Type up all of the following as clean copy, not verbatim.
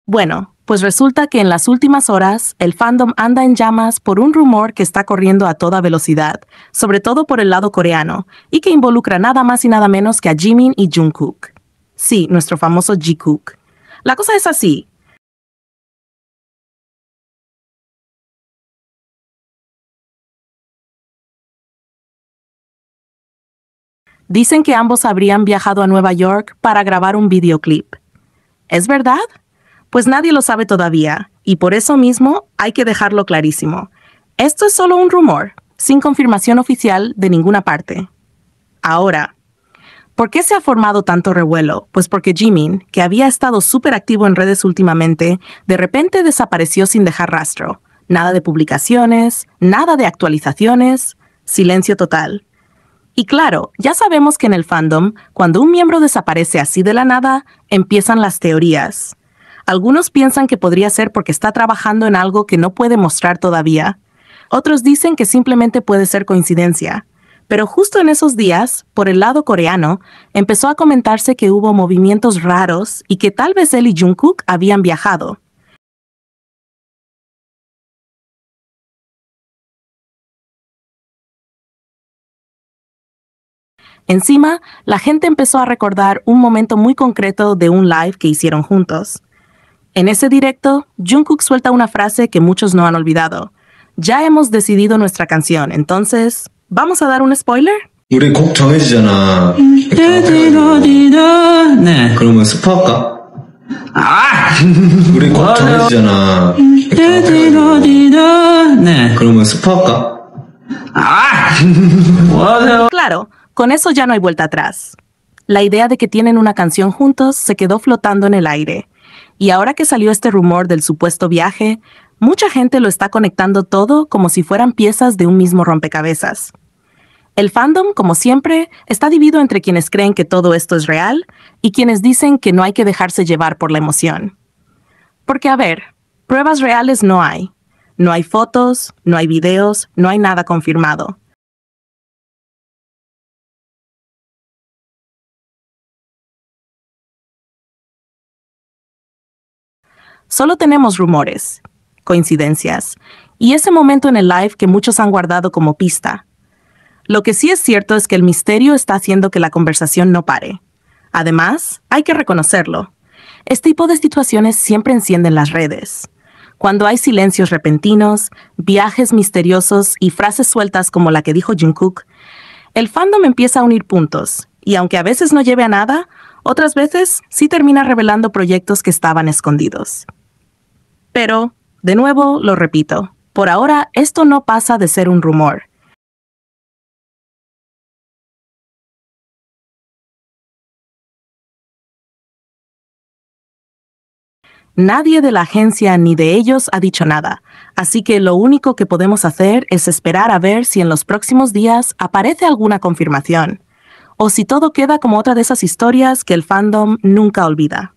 Bueno, pues resulta que en las últimas horas el fandom anda en llamas por un rumor que está corriendo a toda velocidad, sobre todo por el lado coreano, y que involucra nada más y nada menos que a Jimin y Jungkook. Sí, nuestro famoso Jikook. La cosa es así. Dicen que ambos habrían viajado a Nueva York para grabar un videoclip. ¿Es verdad? Pues nadie lo sabe todavía, y por eso mismo hay que dejarlo clarísimo. Esto es solo un rumor, sin confirmación oficial de ninguna parte. Ahora, ¿por qué se ha formado tanto revuelo? Pues porque Jimin, que había estado súper activo en redes últimamente, de repente desapareció sin dejar rastro. Nada de publicaciones, nada de actualizaciones, silencio total. Y claro, ya sabemos que en el fandom, cuando un miembro desaparece así de la nada, empiezan las teorías. Algunos piensan que podría ser porque está trabajando en algo que no puede mostrar todavía. Otros dicen que simplemente puede ser coincidencia. Pero justo en esos días, por el lado coreano, empezó a comentarse que hubo movimientos raros y que tal vez él y Jungkook habían viajado. Encima, la gente empezó a recordar un momento muy concreto de un live que hicieron juntos. En ese directo, Jungkook suelta una frase que muchos no han olvidado. Ya hemos decidido nuestra canción, entonces, ¿vamos a dar un spoiler? 우리 곡 정해지잖아. 네. 그러면 스포할까? 아! 우리 곡 정해지잖아. 네. 그러면 스포할까? 아! 뭐 하세요? Claro, con eso ya no hay vuelta atrás. La idea de que tienen una canción juntos se quedó flotando en el aire. Y ahora que salió este rumor del supuesto viaje, mucha gente lo está conectando todo como si fueran piezas de un mismo rompecabezas. El fandom, como siempre, está dividido entre quienes creen que todo esto es real y quienes dicen que no hay que dejarse llevar por la emoción. Porque, a ver, pruebas reales no hay. No hay fotos, no hay videos, no hay nada confirmado. Solo tenemos rumores, coincidencias, y ese momento en el live que muchos han guardado como pista. Lo que sí es cierto es que el misterio está haciendo que la conversación no pare. Además, hay que reconocerlo. Este tipo de situaciones siempre encienden las redes. Cuando hay silencios repentinos, viajes misteriosos y frases sueltas como la que dijo Jungkook, el fandom empieza a unir puntos, y aunque a veces no lleve a nada, otras veces sí termina revelando proyectos que estaban escondidos. Pero, de nuevo, lo repito, por ahora esto no pasa de ser un rumor. Nadie de la agencia ni de ellos ha dicho nada, así que lo único que podemos hacer es esperar a ver si en los próximos días aparece alguna confirmación, o si todo queda como otra de esas historias que el fandom nunca olvida.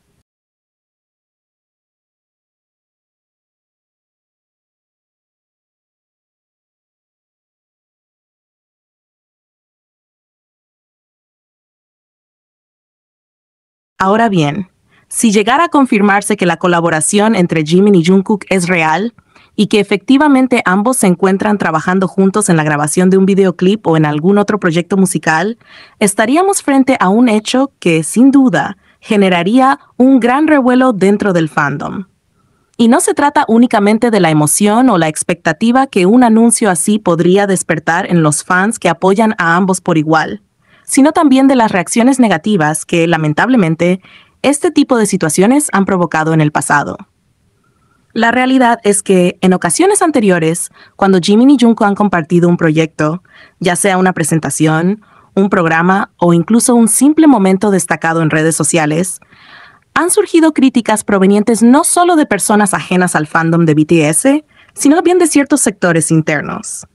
Ahora bien, si llegara a confirmarse que la colaboración entre Jimin y Jungkook es real y que efectivamente ambos se encuentran trabajando juntos en la grabación de un videoclip o en algún otro proyecto musical, estaríamos frente a un hecho que, sin duda, generaría un gran revuelo dentro del fandom. Y no se trata únicamente de la emoción o la expectativa que un anuncio así podría despertar en los fans que apoyan a ambos por igual, sino también de las reacciones negativas que, lamentablemente, este tipo de situaciones han provocado en el pasado. La realidad es que, en ocasiones anteriores, cuando Jimin y Jungkook han compartido un proyecto, ya sea una presentación, un programa o incluso un simple momento destacado en redes sociales, han surgido críticas provenientes no solo de personas ajenas al fandom de BTS, sino también de ciertos sectores internos.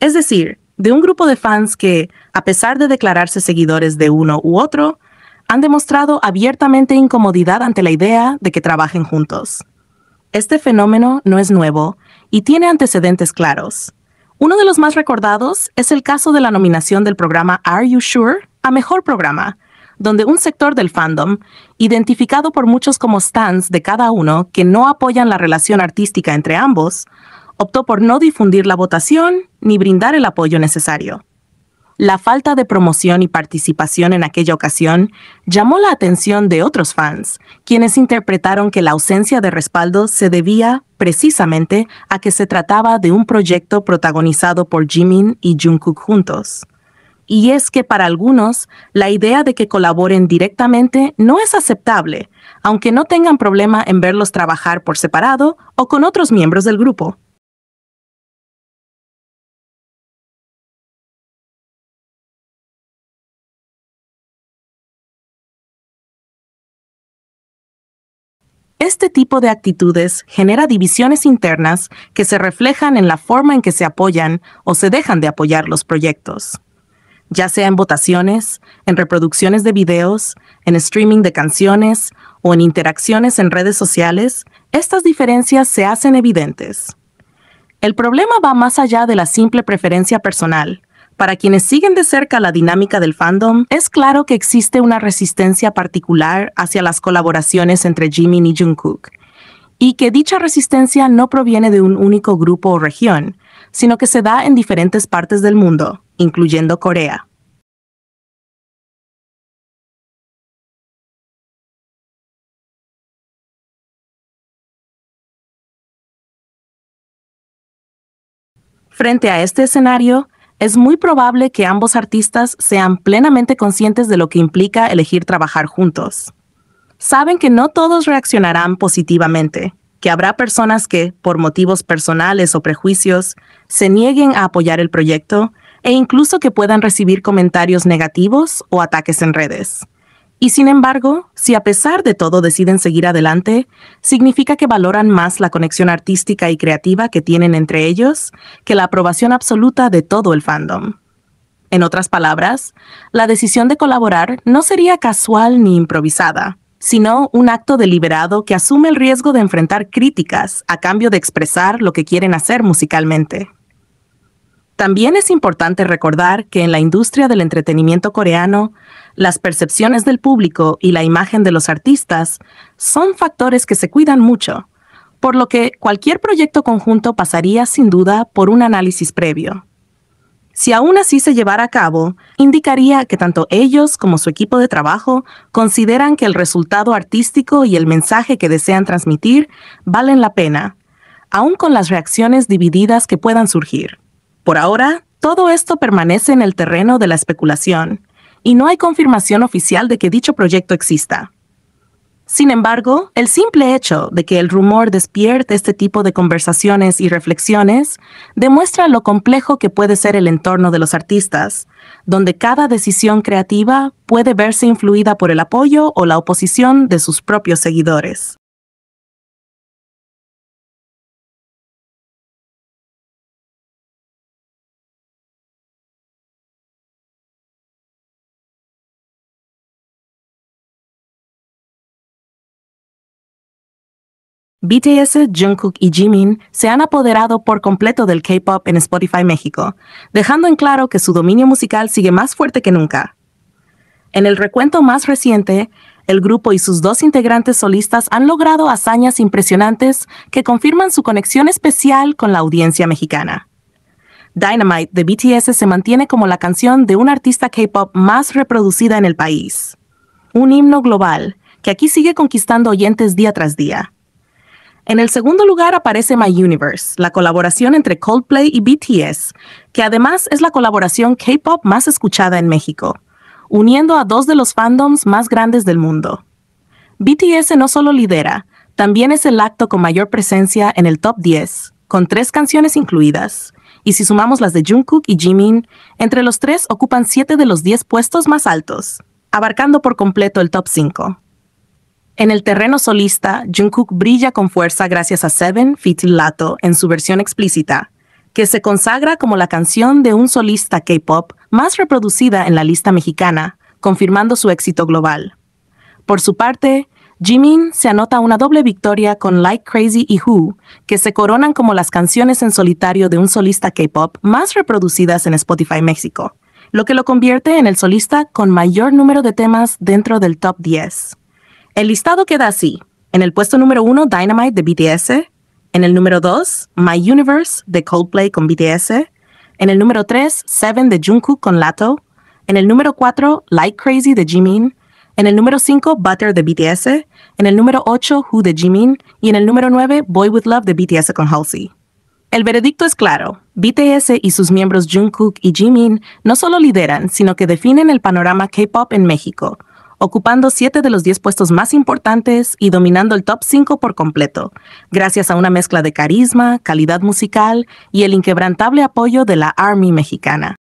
Es decir, de un grupo de fans que, a pesar de declararse seguidores de uno u otro, han demostrado abiertamente incomodidad ante la idea de que trabajen juntos. Este fenómeno no es nuevo y tiene antecedentes claros. Uno de los más recordados es el caso de la nominación del programa Are You Sure? A Mejor Programa, donde un sector del fandom, identificado por muchos como stans de cada uno que no apoyan la relación artística entre ambos, optó por no difundir la votación ni brindar el apoyo necesario. La falta de promoción y participación en aquella ocasión llamó la atención de otros fans, quienes interpretaron que la ausencia de respaldo se debía, precisamente, a que se trataba de un proyecto protagonizado por Jimin y Jungkook juntos. Y es que para algunos, la idea de que colaboren directamente no es aceptable, aunque no tengan problema en verlos trabajar por separado o con otros miembros del grupo. Este tipo de actitudes genera divisiones internas que se reflejan en la forma en que se apoyan o se dejan de apoyar los proyectos. Ya sea en votaciones, en reproducciones de videos, en streaming de canciones o en interacciones en redes sociales, estas diferencias se hacen evidentes. El problema va más allá de la simple preferencia personal. Para quienes siguen de cerca la dinámica del fandom, es claro que existe una resistencia particular hacia las colaboraciones entre Jimin y Jungkook, y que dicha resistencia no proviene de un único grupo o región, sino que se da en diferentes partes del mundo, incluyendo Corea. Frente a este escenario, es muy probable que ambos artistas sean plenamente conscientes de lo que implica elegir trabajar juntos. Saben que no todos reaccionarán positivamente, que habrá personas que, por motivos personales o prejuicios, se nieguen a apoyar el proyecto e incluso que puedan recibir comentarios negativos o ataques en redes. Y sin embargo, si a pesar de todo deciden seguir adelante, significa que valoran más la conexión artística y creativa que tienen entre ellos que la aprobación absoluta de todo el fandom. En otras palabras, la decisión de colaborar no sería casual ni improvisada, sino un acto deliberado que asume el riesgo de enfrentar críticas a cambio de expresar lo que quieren hacer musicalmente. También es importante recordar que en la industria del entretenimiento coreano, las percepciones del público y la imagen de los artistas son factores que se cuidan mucho, por lo que cualquier proyecto conjunto pasaría sin duda por un análisis previo. Si aún así se llevara a cabo, indicaría que tanto ellos como su equipo de trabajo consideran que el resultado artístico y el mensaje que desean transmitir valen la pena, aun con las reacciones divididas que puedan surgir. Por ahora, todo esto permanece en el terreno de la especulación, y no hay confirmación oficial de que dicho proyecto exista. Sin embargo, el simple hecho de que el rumor despierte este tipo de conversaciones y reflexiones demuestra lo complejo que puede ser el entorno de los artistas, donde cada decisión creativa puede verse influida por el apoyo o la oposición de sus propios seguidores. BTS, Jungkook y Jimin se han apoderado por completo del K-pop en Spotify México, dejando en claro que su dominio musical sigue más fuerte que nunca. En el recuento más reciente, el grupo y sus dos integrantes solistas han logrado hazañas impresionantes que confirman su conexión especial con la audiencia mexicana. Dynamite de BTS se mantiene como la canción de un artista K-pop más reproducida en el país. Un himno global que aquí sigue conquistando oyentes día tras día. En el segundo lugar aparece My Universe, la colaboración entre Coldplay y BTS, que además es la colaboración K-pop más escuchada en México, uniendo a dos de los fandoms más grandes del mundo. BTS no solo lidera, también es el acto con mayor presencia en el top 10, con 3 canciones incluidas, y si sumamos las de Jungkook y Jimin, entre los 3 ocupan 7 de los 10 puestos más altos, abarcando por completo el top 5. En el terreno solista, Jungkook brilla con fuerza gracias a Seven feat. Latto en su versión explícita, que se consagra como la canción de un solista K-pop más reproducida en la lista mexicana, confirmando su éxito global. Por su parte, Jimin se anota una doble victoria con Like Crazy y Who, que se coronan como las canciones en solitario de un solista K-pop más reproducidas en Spotify México, lo que lo convierte en el solista con mayor número de temas dentro del top 10. El listado queda así. En el puesto número 1, Dynamite de BTS. En el número 2, My Universe de Coldplay con BTS. En el número 3, Seven de Jungkook con Latto. En el número 4, Like Crazy de Jimin. En el número 5, Butter de BTS. En el número 8, Who de Jimin. Y en el número 9, Boy With Love de BTS con Halsey. El veredicto es claro. BTS y sus miembros Jungkook y Jimin no solo lideran, sino que definen el panorama K-pop en México, ocupando 7 de los 10 puestos más importantes y dominando el top 5 por completo, gracias a una mezcla de carisma, calidad musical y el inquebrantable apoyo de la ARMY mexicana.